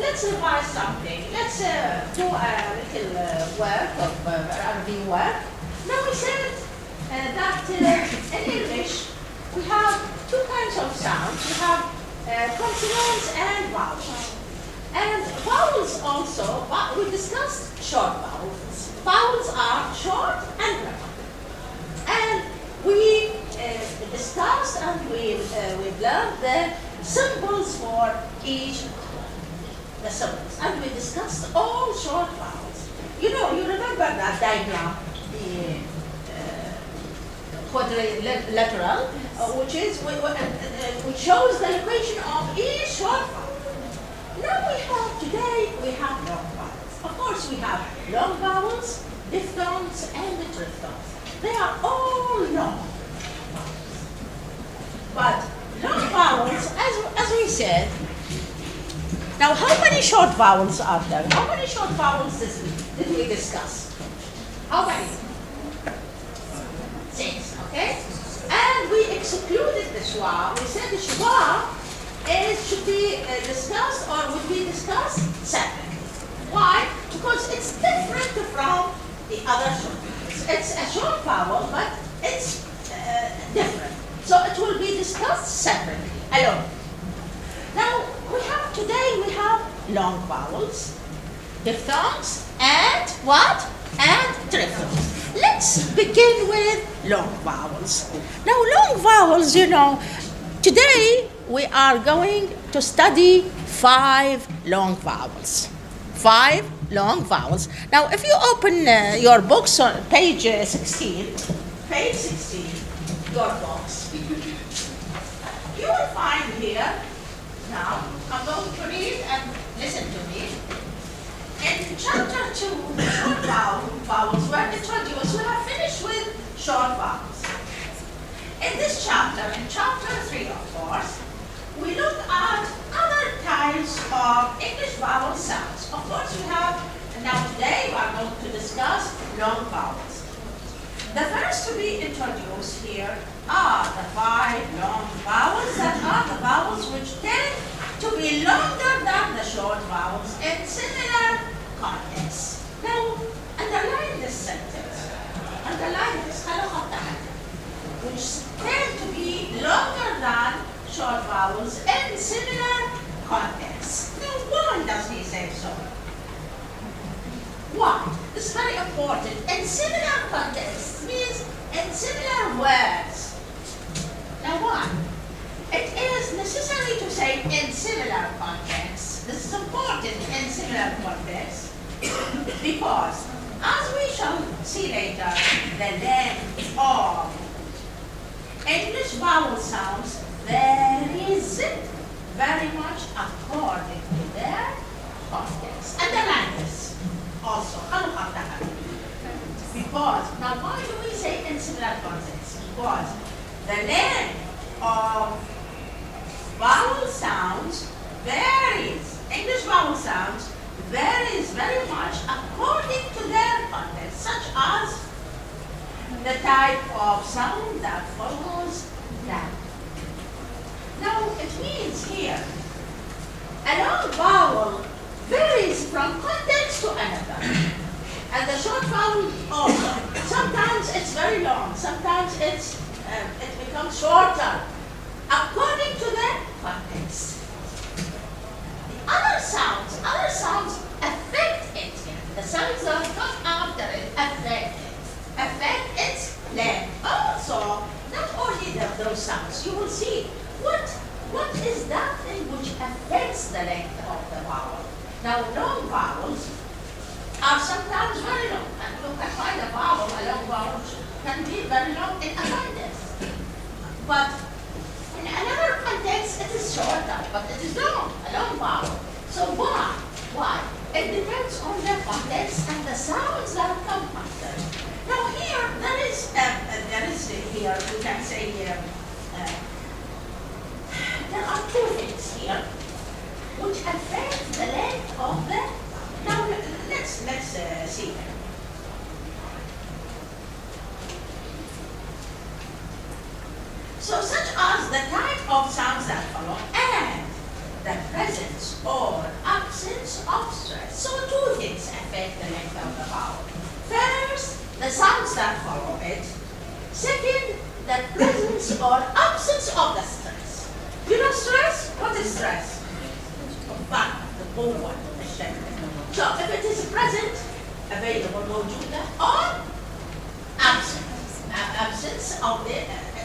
let's revise something. Let's do a little work of review work. Now we said that in English we have two kinds of sounds. We have consonants and vowels. And vowels also, we discussed short vowels. Vowels are short and long. And we discussed and we've learned the symbols for each the symbols. And we discussed all short vowels. You know, you remember that diagram, the quadrilateral, which shows the location of each short vowel. Now today we have long vowels. Of course we have long vowels, diphthongs, and triphthongs. They are all long vowels. But long vowels, as we said, now how many short vowels are there? How many short vowels did we discuss? How many? 6, okay? And we excluded the schwa. We said the schwa should be discussed or would be discussed separately. Why? Because it's different from the other short vowels. It's a short vowel, but it's different. So it will be discussed separately, alone. Now, today we have long vowels, diphthongs, and what? And triphthongs. Let's begin with long vowels. Now, long vowels, you know, today we are going to study 5 long vowels. 5 long vowels. Now, if you open your books on page 16, your books, you will find here, now, I'm going to read and listen to me. In chapter 2, short vowels were introduced. We have finished with short vowels. In this chapter, in chapter 3, of course, we look at other types of English vowel sounds. Of course, now today we are going to discuss long vowels. The first to be introduced here are the 5 long vowels that are the vowels which tend to be longer than the short vowels in similar contexts. Now, underline this sentence. Underline this, which tend to be longer than short vowels in similar contexts. Now, why does he say so? Why? This is very important. In similar contexts means in similar words. Now, why? It is necessary to say in similar contexts. This is important in similar contexts because, as we shall see later, the length of English vowel sounds varies very much according to their context. Underline this also. Because, now why do we say in similar contexts? Because the length of vowel sounds varies. English vowel sounds varies very much according to their context, such as the type of sound that follows that. Now, it means here, a long vowel varies from context to another. And the short vowel also. Sometimes it's very long, sometimes it becomes shorter, according to the context. The other sounds affect it. The sounds that come after it affect its length. Also, not only those sounds, you will see what is that thing which affects the length of the vowel. Now, long vowels are sometimes very long, and you can find a vowel, a long vowel can be very long in a context. But in another context, it is shorter, but it is long, a long vowel. So why? Why? It depends on the context and the sounds that come after. Now here, there is here, we can say there are 2 things here which affect the length of the. Now let's see them. So such as the type of sounds that follow and the presence or absence So two things affect the length of the vowel. First, the sounds that follow it. Second, the presence or absence of the stress. You know stress? What is stress? Fun, the قوة, الشدة. So if it is present, available, موجودة, or absence of the,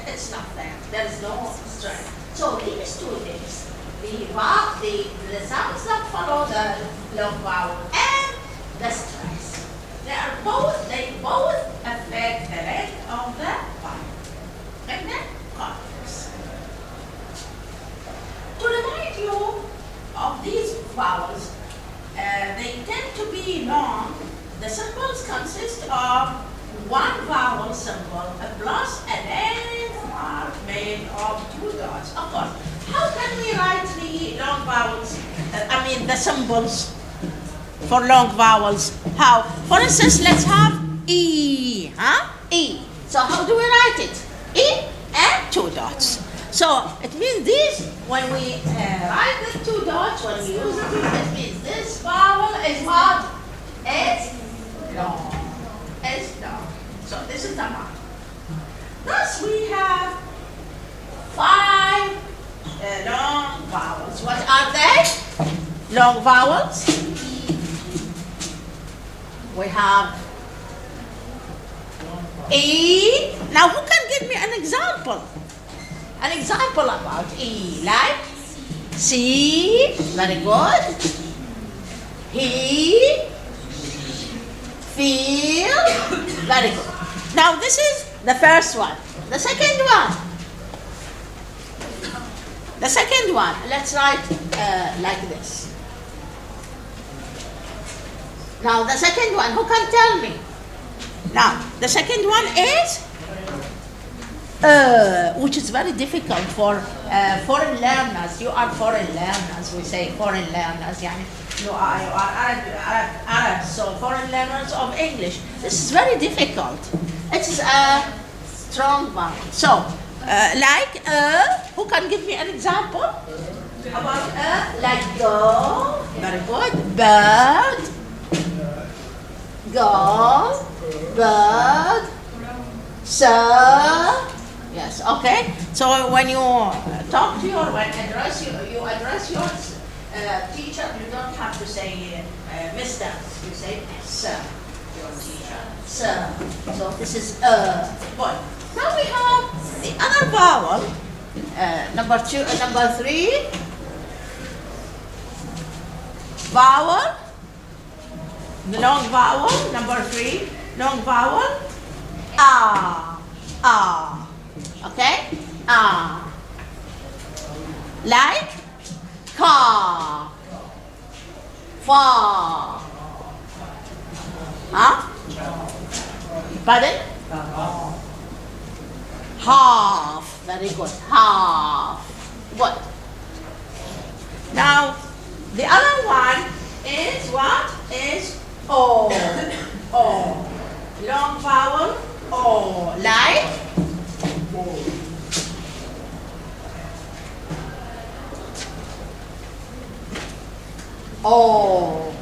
it's not there. There is no stress. So these two things, the sounds that follow the long vowel and the stress, they both affect the length of the vowel. And then context. To remind you of these vowels, they tend to be long. The symbols consist of one vowel symbol plus a length mark made of two dots. Of course, how can we write the long vowels? The symbols for long vowels. How? For instance, let's have E. E. So how do we write it? E and two dots. So it means this, when we write the two dots, when we use it, it means this vowel is what? It's long. It's long. So this is the mark. Thus we have 5 long vowels. What are they? Long vowels. We have E. Now who can give me an example? An example about E, like C, very good. He, feel, very good. Now this is the first one. The second one. The second one, let's write like this. Now the second one, who can tell me? Now the second one is which is very difficult for foreign learners. You are foreign learners, we say foreign learners. You are Arabs, so foreign learners of English. This is very difficult. It is a strong vowel. So, like who can give me an example? About like go, very good. Bird, go, bird, sir. Yes, okay. So when you talk to your, when you address your teacher, you don't have to say Mr. You say sir, your teacher, sir. So this is good. Now we have the other vowel, number 3. Vowel, the long vowel, number 3, long vowel, ah. Okay? Like car, far. Pardon? Half. Very good. Half. Good. Now, the other one is what? Is O. O. Long vowel, O. Like O.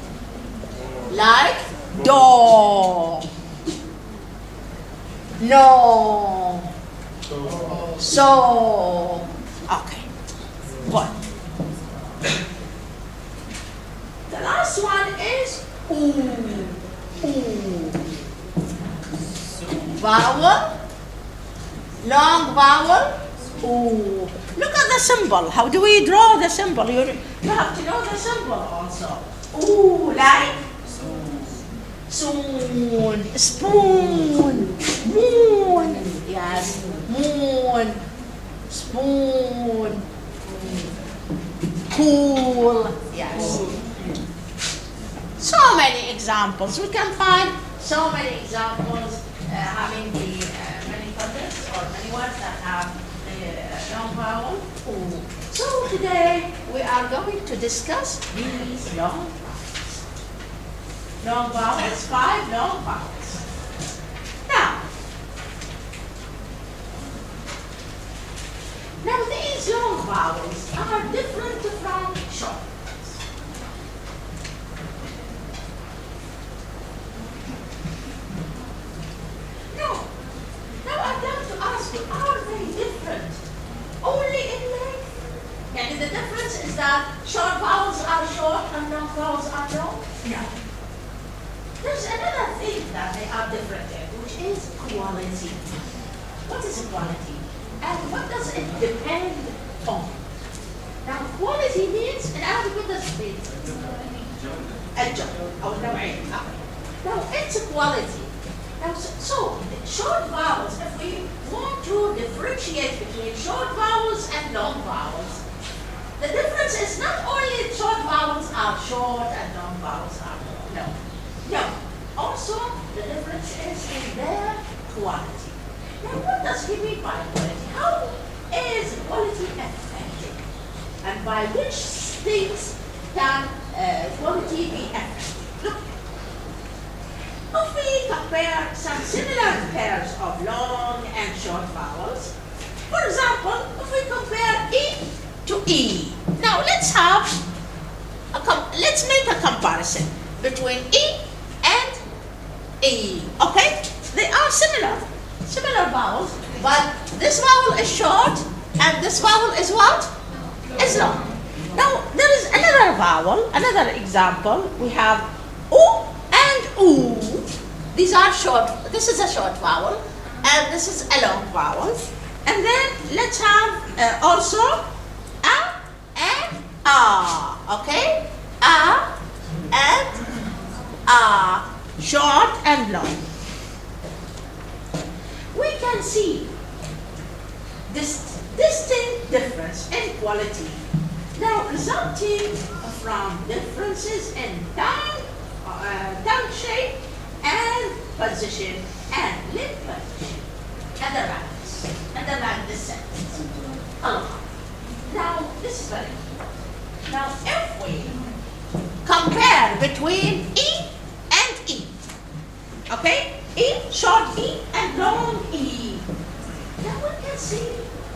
Like door. No. So. Okay. Good. The last one is oo. Oo. Vowel. Long vowel. Ooh. Look at the symbol. How do we draw the symbol? You have to know the symbol also. Ooh, like soon, spoon, moon. Yes, moon, spoon, cool. Yes. So many examples. We can find so many examples having the many letters or many words that have the long vowel. Ooh. So today we are going to discuss these long vowels. Long vowels, 5 long vowels. Now these long vowels are different from short ones. vowels are long? No. There's another thing that they are different in, which is quality. What is quality? And what does it depend on? Now, quality means, in Arabic, what does it mean? الجودة أو النوعية. Now, it's quality. Now, so short vowels, if we want to differentiate between short vowels and long vowels, the difference is not only short vowels are short and long vowels are long. No. No. Also, the difference is in their quality. Now, what does he mean by quality? How is quality affected? And by which things can quality be affected? Look, if we compare some similar pairs of long and short vowels, for example, if we compare E to E. Now, let's make a comparison between E and E. Okay? They are similar vowels, but this vowel is short and this vowel is what? Is long. Now, there is another vowel, another example. We have O and U. These are short. This is a short vowel and this is a long vowel. And then let's have also A and A. Okay? A and A. Short and long. We can see this distinct difference in quality, now resulting from differences in tongue shape and position and lip position. Underline this sentence. Now, this is very important. Now, if we compare between E and E, okay? E, short E, and long E. Now we can see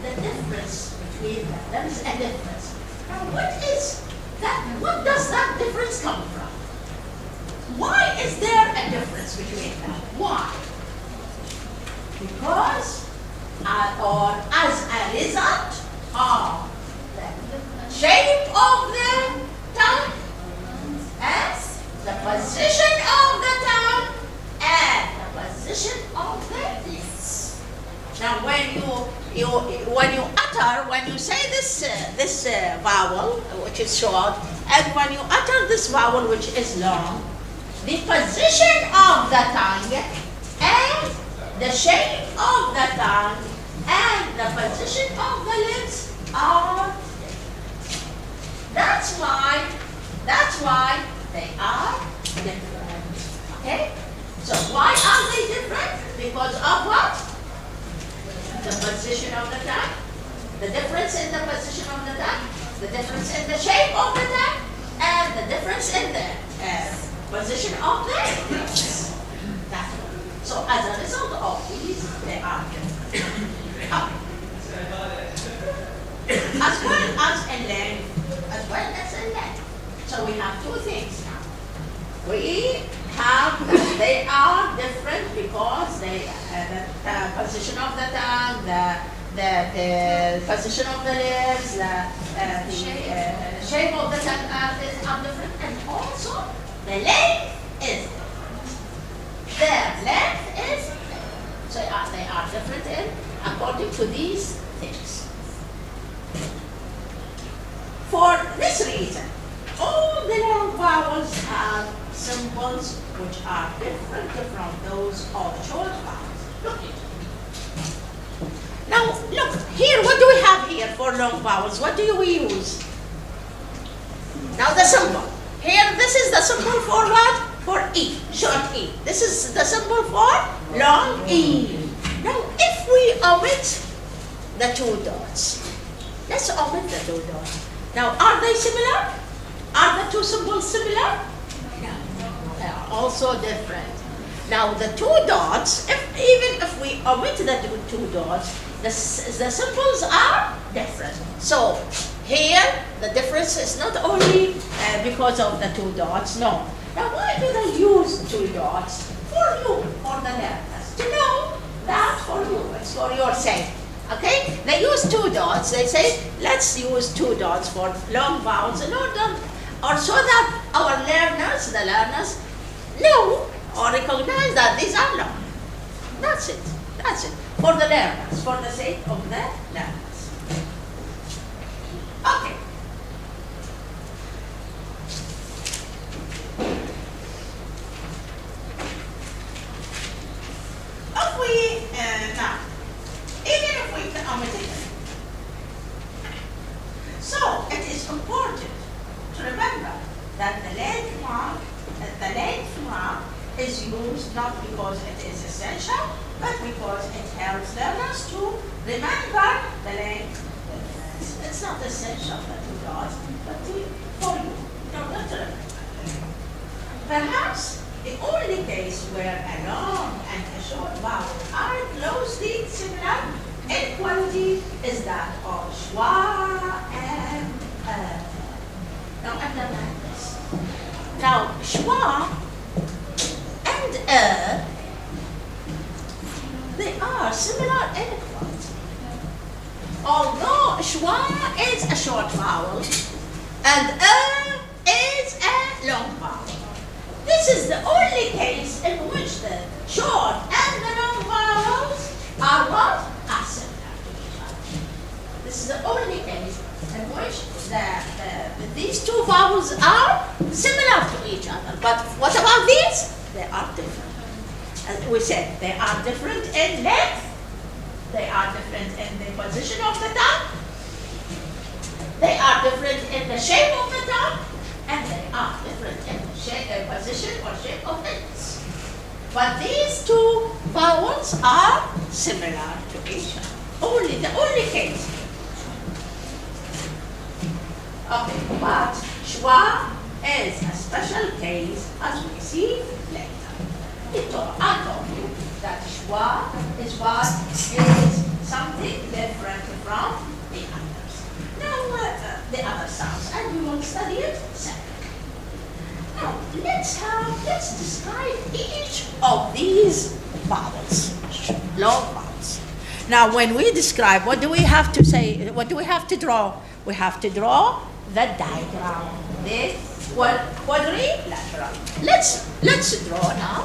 the difference between them. There is a difference. Now what is that? What does that difference come from? Why is there a difference between them? Why? Because, or as a result of the shape of the tongue, as the position of the tongue, and the position of the lips. Now, when you say this vowel, which is short, and when you utter this vowel, which is long, the position of the tongue and the shape of the tongue and the position of the lips are different. That's why they are different. Okay? So why are they different? Because of what? The position of the tongue, the difference in the position of the tongue, the difference in the shape of the tongue, and the difference in the position of the lips. That's all. So as a result of these, they are different. As well as in length. So we have two things now. We have that they are different because they the position of the tongue, the position of the lips, the shape of the tongue are different, and also the length is different. Their length is different. So they are different in according to these things. For this reason, all the long vowels have symbols which are different from those of short vowels. Look here. Now, look here. What do we have here for long vowels? What do we use? Now, the symbol. Here, this is the symbol for what? For E, short E. This is the symbol for long E. Now, if we omit the two dots, let's omit the two dots. Now, are they similar? Are the two symbols similar? No, they are also different. Now, the two dots, even if we omit the two dots, the symbols are different. So, here, the difference is not only because of the two dots, no. Now, why do they use two dots? For you, for the learners, to know that for you, it's for your sake. Okay? They use two dots. They say, let's use two dots for long vowels in order or so that our learners, the learners, know or recognize that these are long. That's it. That's it. For the learners, for the sake of the learners. Okay. If we, now, even if we can omit it, so it is important to remember that the length mark is used not because it is essential, but because it helps learners to remember the length. It's not essential that you got, but for you, in order to remember. Perhaps the only case where a long and a short vowel are closely similar in quality is that of schwa and Now underline this. Now schwa and they are similar in quality. Although schwa is a short vowel and is a long vowel. This is the only case in which the short and the long vowels are what? Are similar to each other. This is the only case in which these two vowels are similar to each other. But what about these? They are different. As we said, they are different in length, they are different in the position of the tongue, they are different in the shape of the tongue, and they are different in the position or shape of the lips. But these two vowels are similar to each other. The only case. Okay, but schwa is a special case as we see later. I told you that schwa is what is something different from the others. Now the other sounds, and we will study it separately. Now let's describe each of these vowels, long vowels. Now when we describe, what do we have to say? What do we have to draw? We have to draw the diagram, the quadrilateral. Let's draw now.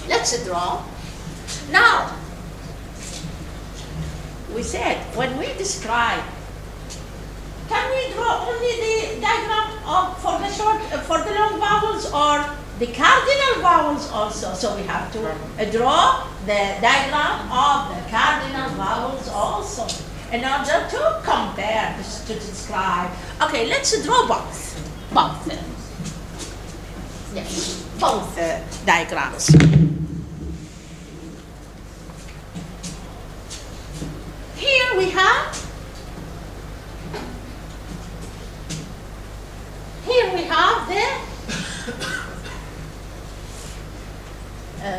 Let's draw. Now, we said when we describe, can we draw only the diagram for the long vowels or the cardinal vowels also? So we have to draw the diagram of the cardinal vowels also in order to compare, to describe. Okay, let's draw both. Yes, both diagrams. Here we have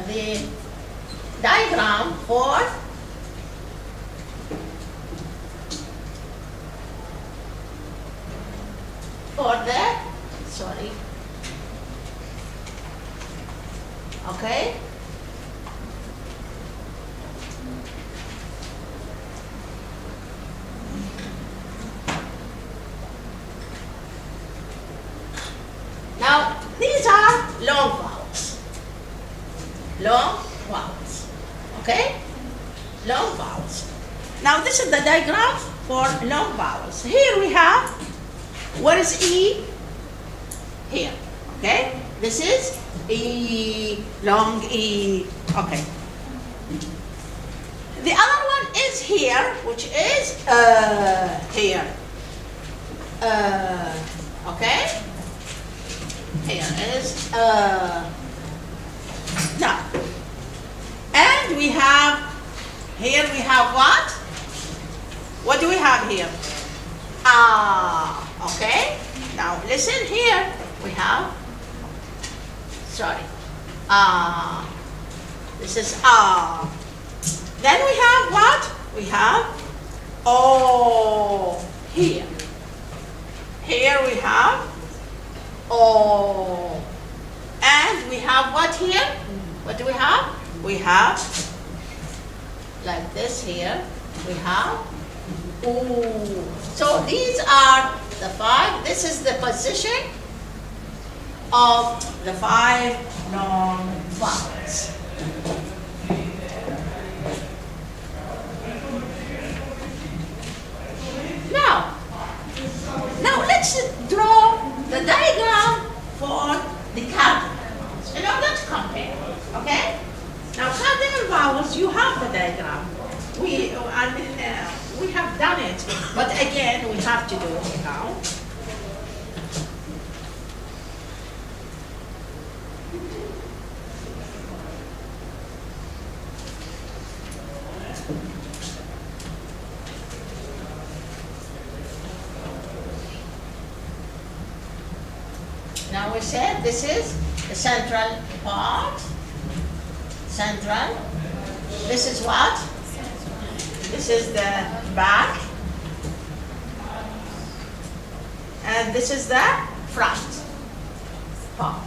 the diagram for okay. Now, these are long vowels. Okay? Long vowels. Now, this is the diagram for long vowels. Here we have, what is E? Here. Okay? This is E, long E. Okay. The other one is here, which is here. Okay? Here is now. And we have what? What do we have here? Okay. Now listen here. We have, this is Then we have what? We have O here. Here we have O. And we have what here? What do we have? We have, like this here, we have O. So these are the 5. This is the position of the 5 long vowels. Now let's draw the diagram for the cardinal vowels in order to compare. Okay? Now cardinal vowels, you have the diagram. We have done it, but again we have to do it now. Now we said this is the central part. Central. This is what? This is the back. And this is the front part.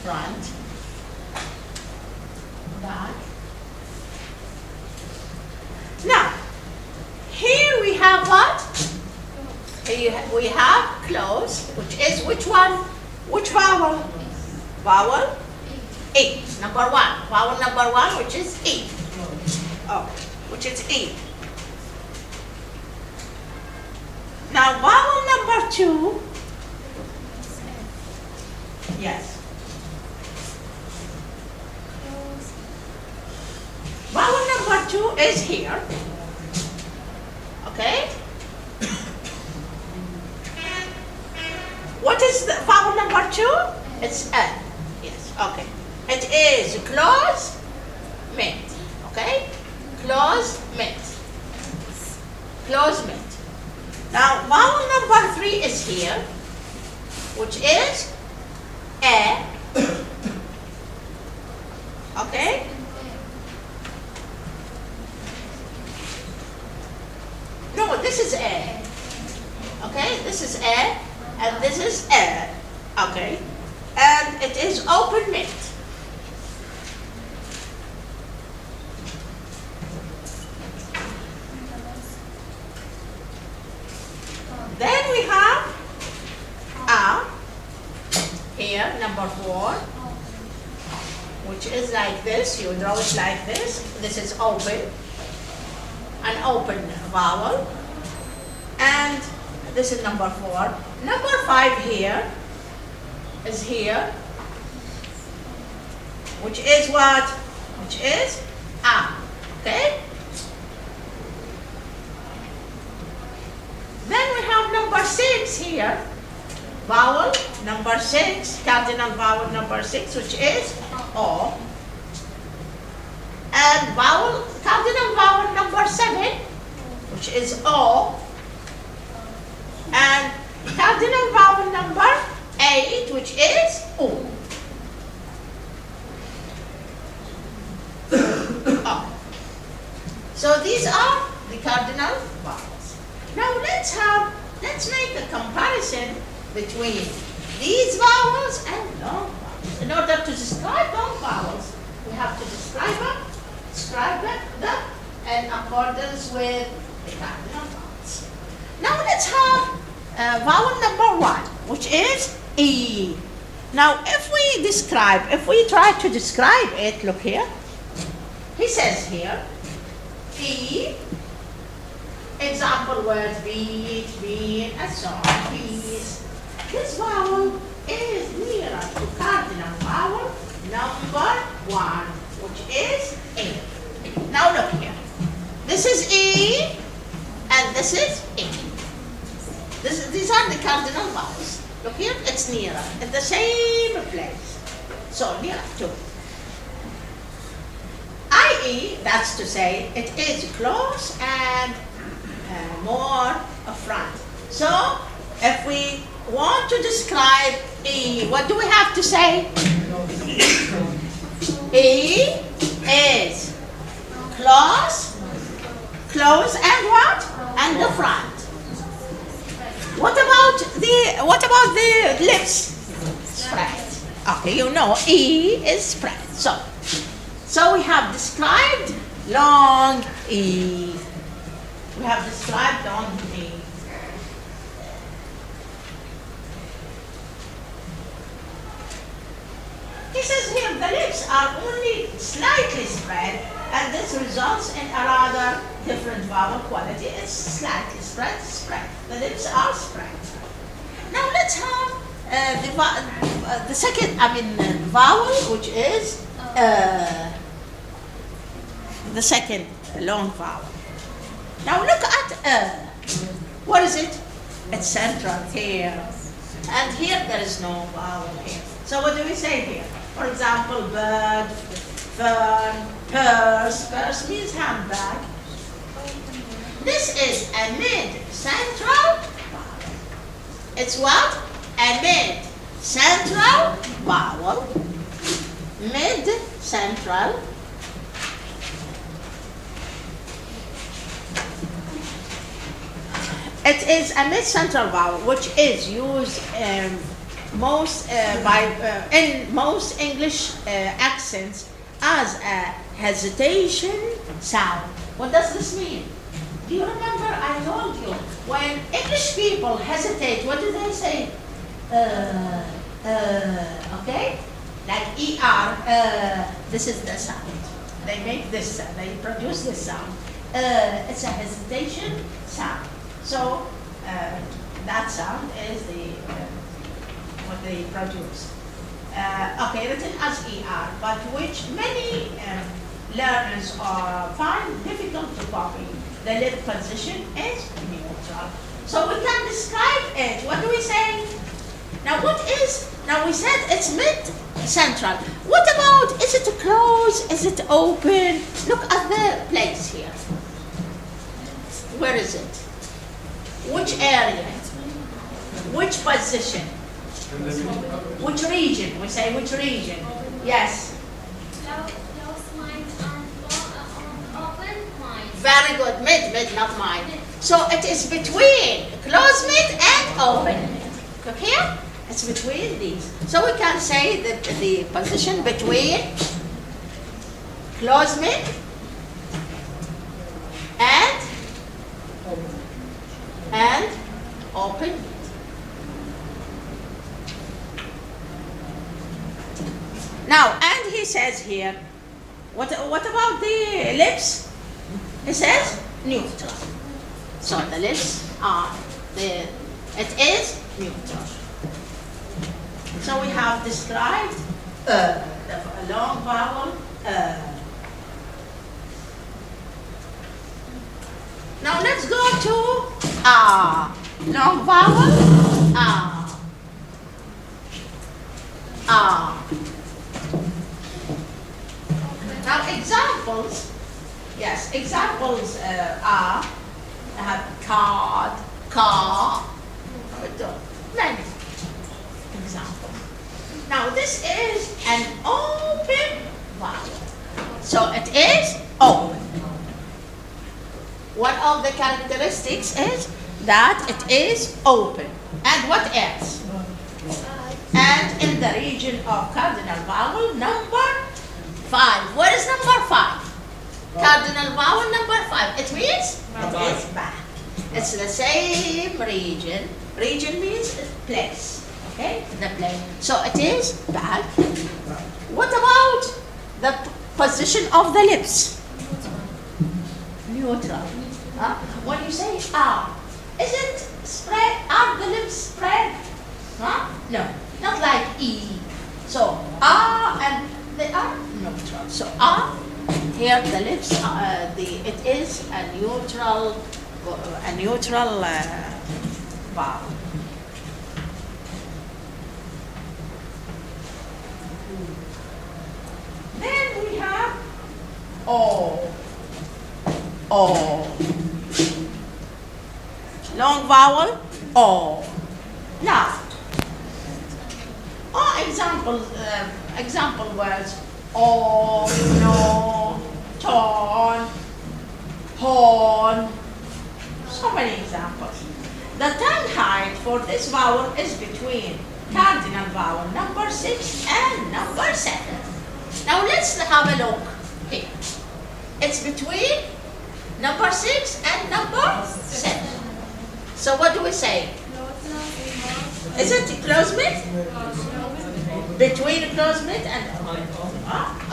Front. Back. Now, here we have what? Here we have close, which is which one? Which vowel? Vowel E. Number 1. Vowel number 1, which is E. Oh, which is E. Now vowel number 2. Yes. Vowel number 2 is here. Okay? What is the vowel number 2? It's L. Yes, okay. It is close mid. Okay? Close mid. Close mid. Now vowel number 3 is here, which is A. Okay? No, this is A. Okay, this is A, and this is A. Okay? And it is open mid. Then we have A here, number 4, which is like this. You draw it like this. This is open, an open vowel. And this is number 4. Number 5 here is here, which is what? Which is A. Okay? Then we have number 6 here, vowel number 6, cardinal vowel number 6, which is O. And vowel, cardinal vowel number 7, which is O. And cardinal vowel number 8, which is U. O. So these are the cardinal vowels. Now let's make a comparison between these vowels and long vowels. In order to describe long vowels, we have to describe them in accordance with the cardinal vowels. Now let's have vowel number 1, which is E. Now if we try to describe it, look here. He says here, E, example words, beat, bean, and so on, bees. This vowel is nearer to cardinal vowel number 1, which is E. Now look here. This is E, and this is E. These are the cardinal vowels. Look here, it's nearer, in the same place. So nearer to. I.e., that's to say, it is close and more front. So if we want to describe E, what do we have to say? E is close, and what? And the front. What about the lips? Spread. Okay, you know E is spread. So we have described long E. We have described long E. He says here the lips are only slightly spread, and this results in a rather different vowel quality. It's slightly spread, spread. The lips are spread. Now let's have the second, vowel, which is the second long vowel. Now look at what is it? It's central here. And here there is no vowel here. So what do we say here? For example, bird, fern, purse. Purse means handbag. This is a mid-central vowel. It's what? A mid-central vowel. Mid-central. It is a mid-central vowel which is used in most English accents as a hesitation sound. What does this mean? Do you remember I told you when English people hesitate, what do they say? Okay? Like ER, this is the sound. They make this sound, they produce this sound. It's a hesitation sound. So that sound is what they produce. Okay, written as ER, but which many learners find difficult to copy. The lip position is neutral. So we can describe it. What do we say? Now we said it's mid-central. What about, is it closed? Is it open? Look at the place here. Where is it? Which area? Which position? Which region? We say which region? Yes. Very good. Mid, not mine. So it is between closed mid and open mid. Look here. It's between these. So we can say that the position between closed mid and open mid. Now, and he says here, what about the lips? He says neutral. So the lips are it is neutral. So we have described the long vowel. Now let's go to long vowel. Now examples, yes, examples are, I have card, car, many examples. Now this is an open vowel. So it is open. One of the characteristics is that it is open. And what else? And in the region of cardinal vowel number 5. Where is number 5? Cardinal vowel number 5. It means it is back. It's the same region. Region means place. Okay? The place. So it is back. What about the position of the lips? Neutral. When you say is it spread? Are the lips spread? No. Not like E. So and they are neutral. So here the lips it is a neutral vowel. Then we have O. Long vowel O. Now example words: no, torn, horn. So many examples. The tongue height for this vowel is between cardinal vowel number 6 and number 7. Now let's have a look here. It's between number 6 and number 7. So what do we say? Is it closed mid? Between closed mid and open.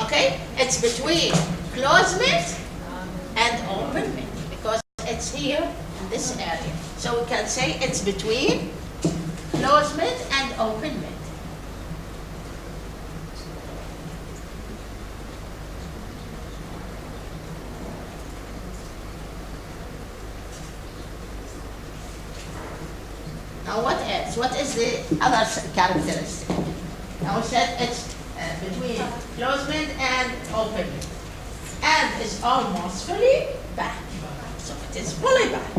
Okay? It's between closed mid and open mid because it's here in this area. So we can say it's between closed mid and open mid. Now what else? What is the other characteristic? Now we said it's between closed mid and open mid. And is almost fully back. So it is fully back.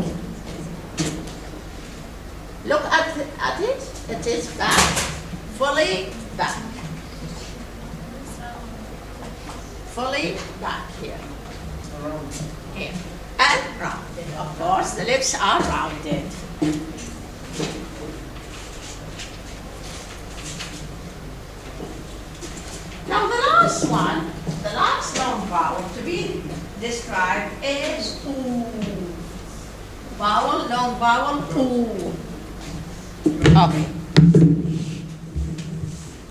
Look at it. It is back. Fully back. Fully back here. Here. And rounded. Of course, the lips are rounded. Now the last one, the last long vowel to be described is oo. Vowel, long vowel, oo. Okay.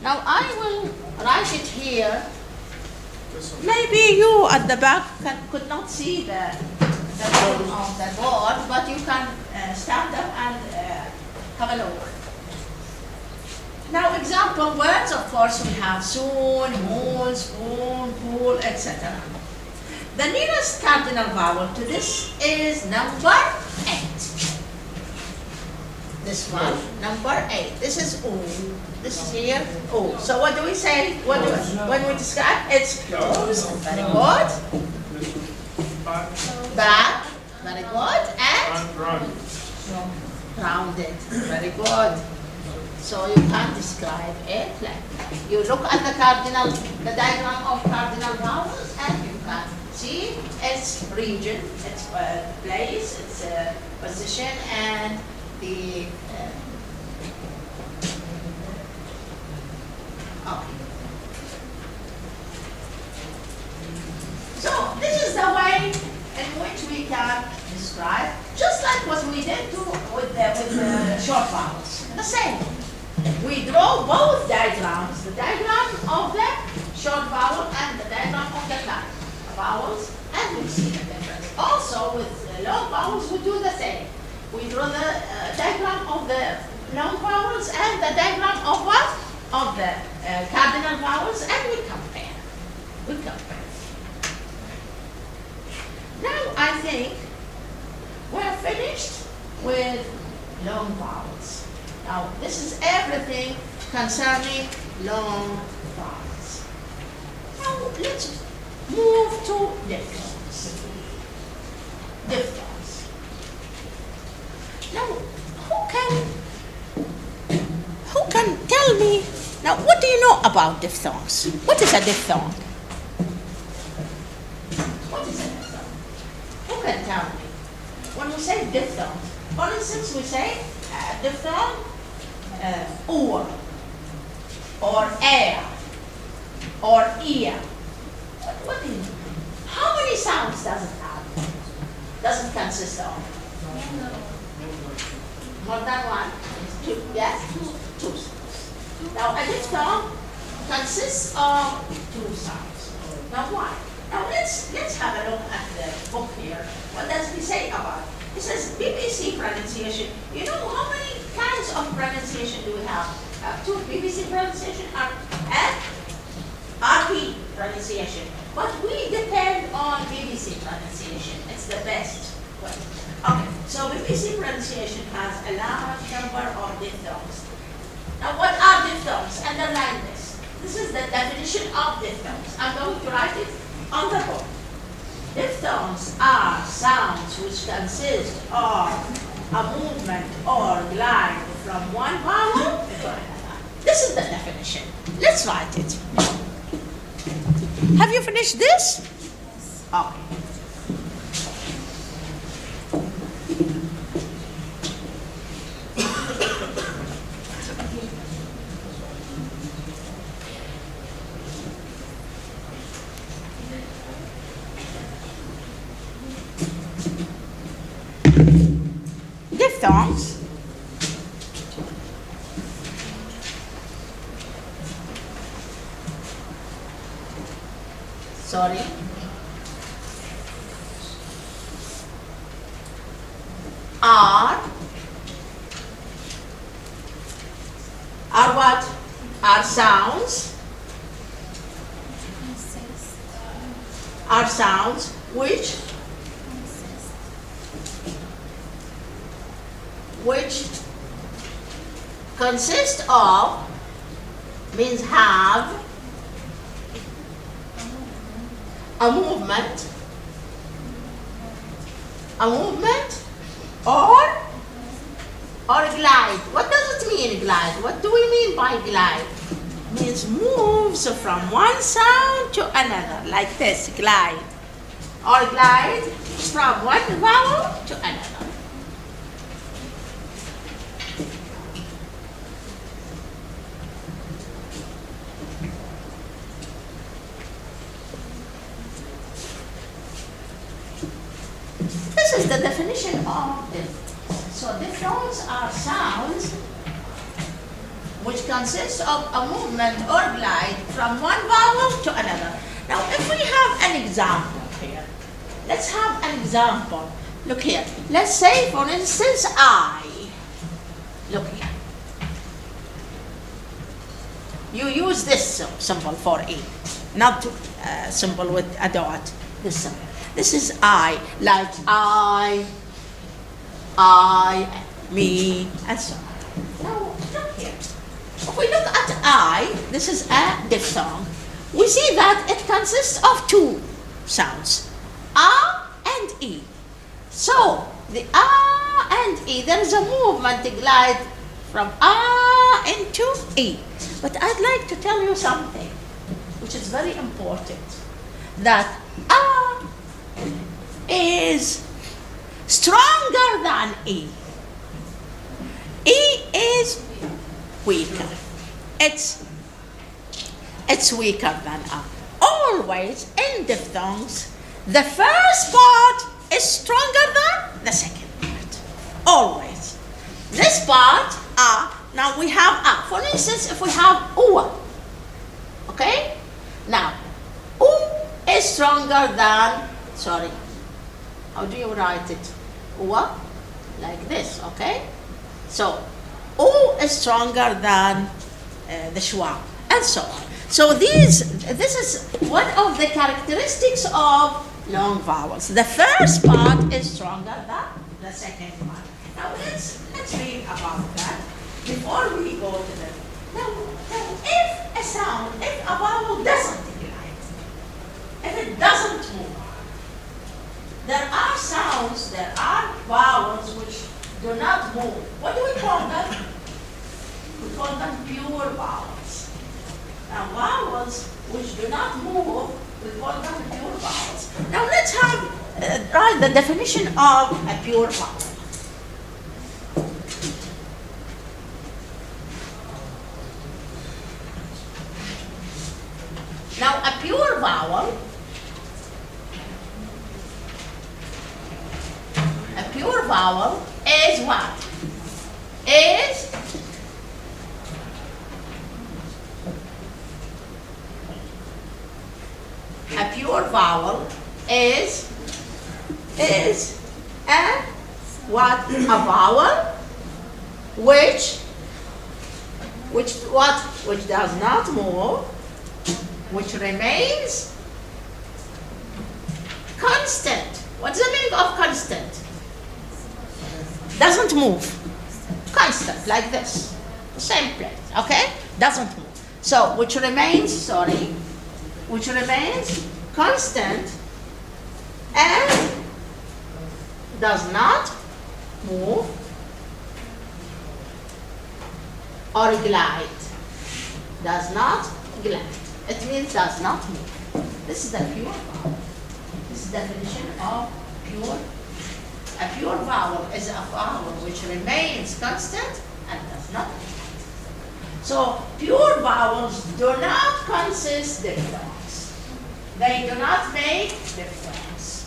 Now I will write it here. Maybe you at the back could not see the bottom of the board, but you can stand up and have a look. Now, example words, of course, we have soon, moon, spoon, pool, etc. The nearest cardinal vowel to this is number 8. This one, number 8. This is O. This is here, O. So what do we say? When we describe, it's close, very good. Back, very good. And rounded, very good. So you can describe a flag. You look at the diagram of cardinal vowels, and you can see its region, its place, its position, and the okay. So this is the way in which we can describe, just like what we did with the short vowels. The same. We draw both diagrams, the diagram of the short vowel and the diagram of the long vowels, and we see the difference. Also with the long vowels, we do the same. We draw the diagram of the long vowels and the diagram of what? Of the cardinal vowels, and we compare. Now I think we're finished with long vowels. Now, this is everything concerning long vowels. Now, let's move to diphthongs. Diphthongs. Now, who can tell me, now, what do you know about diphthongs? What is a diphthong? What is a diphthong? Who can tell me? When we say diphthong, for instance, we say diphthong, or air, or ear. What do you mean? How many sounds does it have? Does it consist of? More than one? Two, yes? Two sounds. Now, a diphthong consists of 2 sounds. Now, why? Now, let's have a look at the book here. What does it say about it? It says BBC pronunciation. You know how many kinds of pronunciation do we have? 2 BBC pronunciation and RP pronunciation. But we depend on BBC pronunciation. It's the best way. Okay, so BBC pronunciation has a large number of diphthongs. Now what are diphthongs? Underline this. This is the definition of diphthongs. I'm going to write it on the board. Diphthongs are sounds which consist of a movement or glide from one vowel to another. This is the definition. Let's write it. Have you finished this? Okay. Diphthongs sorry, are what? Are sounds. Are sounds which consist of, means have a movement or glide. What does it mean, glide? What do we mean by glide? Means moves from one sound to another, like this, glide. Or glide from one vowel to another. This is the definition of diphthongs. So diphthongs are sounds which consist of a movement or glide from one vowel to another. Now, if we have an example here, let's have an example. Look here. Let's say, for instance, I. Look here. You use this symbol for E, not symbol with a dot. This symbol. This is I, like I, me, and so on. Now, look here. If we look at I, this is a diphthong. We see that it consists of two sounds, A and E. So, the A and E, there is a movement to glide from A into E. But I'd like to tell you something, which is very important, that A is stronger than E. E is weaker. It's weaker than A. Always in diphthongs, the first part is stronger than the second part. Always. This part, A, now we have A. For instance, if we have uwa, okay? Now, U is stronger than, sorry, how do you write it? Uwa, like this, okay? So, U is stronger than the schwa, and so on. So this is one of the characteristics of long vowels. The first part is stronger than the second part. Now let's read about that before we go to the. Now if a vowel doesn't glide, if it doesn't move, there are vowels which do not move. What do we call them? We call them pure vowels. Now vowels which do not move, we call them pure vowels. Now let's have write the definition of a pure vowel. Now a pure vowel is what? A pure vowel is a vowel which does not move, which remains constant. What's the meaning of constant? Doesn't move. Constant, like this. Same place, okay? Doesn't move. So, which remains constant and does not move or glide. Does not glide. It means does not move. This is the pure vowel. This is the definition of pure. A pure vowel is a vowel which remains constant and does not glide. So pure vowels do not consist diphthongs. They do not make diphthongs.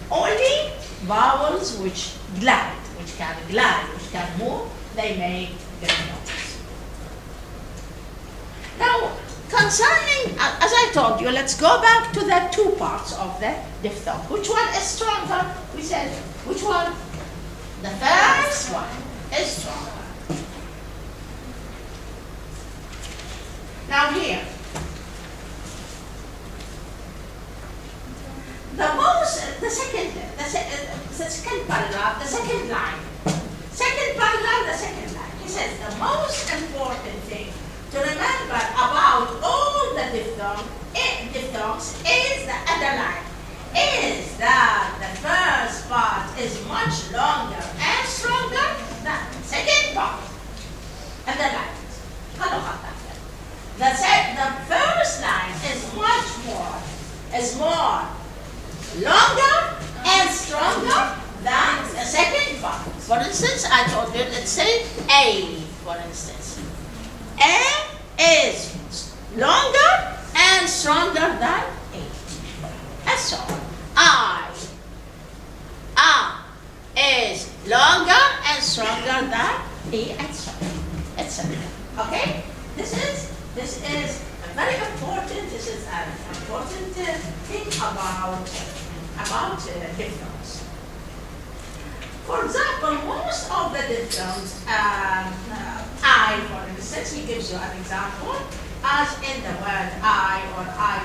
Only vowels which glide, which can move, they make diphthongs. Now, concerning, as I told you, let's go back to the two parts of the diphthong. Which one is stronger? We said, which one? The first one is stronger. Now here, the second paragraph, the second line. Second paragraph, the second line. He says the most important thing to remember about all the diphthongs is the underline. Is that the first part is much longer and stronger than the second part. Underline. The first line is more longer and stronger than the second part. For instance, I told you, let's say A, for instance. A is longer and stronger than A. And so on. I is longer and stronger than E, and so on, etc. Okay? This is very important. This is an important thing about diphthongs. For example, most of the diphthongs, I, for instance, he gives you an example, as in the word I or I,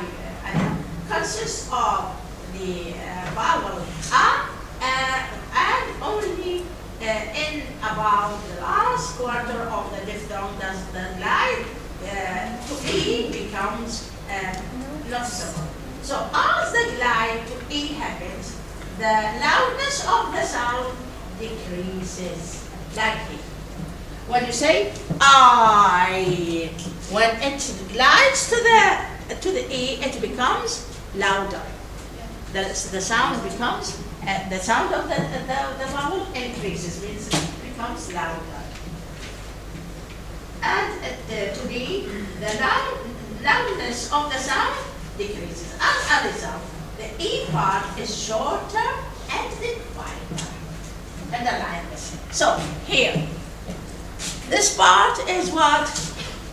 consists of the vowel A, and only in about the last quarter of the diphthong does the glide to E becomes noticeable. So as the glide to E happens, the loudness of the sound decreases, like here. When you say I, when it glides to the E, it becomes louder. The sound becomes, the sound of the vowel increases, means it becomes louder. And to D, the loudness of the sound decreases. As a result, the E part is shorter and the quieter. Underline this. So here, this part is what?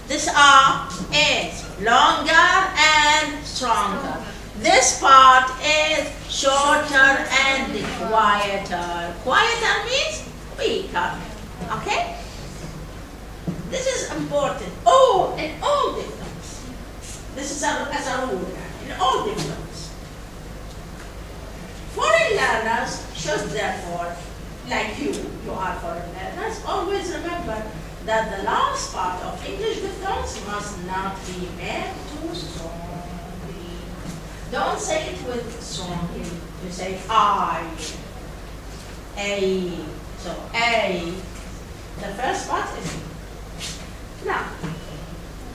This R is longer and stronger. This part is shorter and quieter. Quieter means weaker. Okay? This is important. Oh, in all diphthongs. This is as a rule. In all diphthongs. Foreign learners should therefore, like you are foreign learners, always remember that the last part of English diphthongs must not be made too strongly. Don't say it with strongly. You say I, A. So A, the first part is now.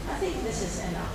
I think this is enough.